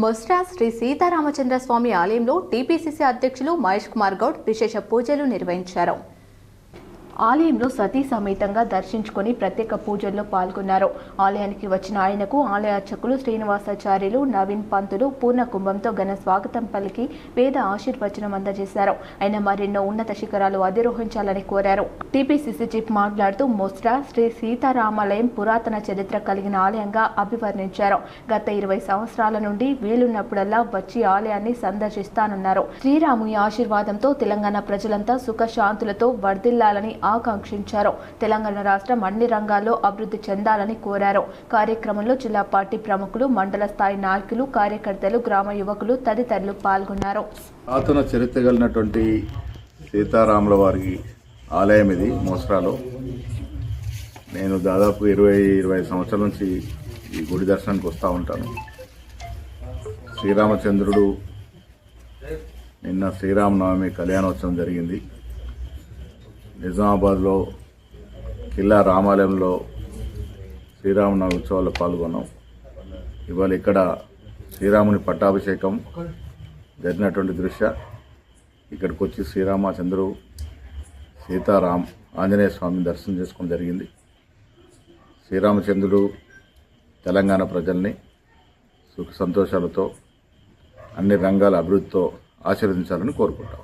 మొస్రా శ్రీ సీతారామచంద్ర స్వామి ఆలయంలో టీపీసీసీ అధ్యక్షులు మహేష్ కుమార్ గౌడ్ విశేష పూజలు నిర్వహించారు. ఆలయంలో సతీ సమేతంగా దర్శించుకొని ప్రత్యేక పూజల్లో పాల్గొన్నారు. ఆలయానికి వచ్చిన ఆయనకు ఆలయ అర్చకులు శ్రీనివాసాచార్యులు, నవీన్ పంతులు పూర్ణ కుంభంతో ఘన స్వాగతం పలికి వేద ఆశీర్వచనం అందజేశారు. ఆయన మరెన్నో ఉన్నత శిఖరాలు అధిరోహించాలని కోరారు. టీపీసీసీ చీఫ్ మాట్లాడుతూ మొస్రా శ్రీ సీతారామాలయం పురాతన చరిత్ర కలిగిన ఆలయంగా అభివర్ణించారు. గత 20 సంవత్సరాల నుండి వీలున్నప్పుడల్లా వచ్చి ఆలయాన్ని సందర్శిస్తానన్నారు. శ్రీరాముని ఆశీర్వాదంతో తెలంగాణ ప్రజలంతా సుఖశాంతులతో వర్ధిల్లాలని ఆకాంక్షించారు. తెలంగాణ రాష్ట్రం అన్ని రంగాల్లో అభివృద్ధి చెందాలని కోరారు. కార్యక్రమంలో జిల్లా పార్టీ ప్రముఖులు, మండల స్థాయి నాయకులు, కార్యకర్తలు, గ్రామ యువకులు తదితరులు పాల్గొన్నారు. పురాతన చరిత్ర కలిగినటువంటి సీతారాముల వారి ఆలయం ఇది మోస్రాలో. నేను దాదాపు 20 సంవత్సరాల నుంచి ఈ గుడి దర్శనానికి వస్తూ ఉంటాను. శ్రీరామచంద్రుడు నిన్న శ్రీరామనవమి కళ్యాణోత్సవం జరిగింది. నిజామాబాద్లో కిల్లా రామాలయంలో శ్రీరామనవమి ఉత్సవాల్లో పాల్గొన్నాం. ఇవాళ ఇక్కడ శ్రీరాముని పట్టాభిషేకం జరిగినటువంటి దృశ్య ఇక్కడికి వచ్చి శ్రీరామచంద్రుడు, సీతారాం, ఆంజనేయ స్వామిని దర్శనం చేసుకోవడం జరిగింది. శ్రీరామచంద్రుడు తెలంగాణ ప్రజల్ని సుఖ సంతోషాలతో అన్ని రంగాల అభివృద్ధితో ఆశీర్వదించాలని కోరుకుంటాం.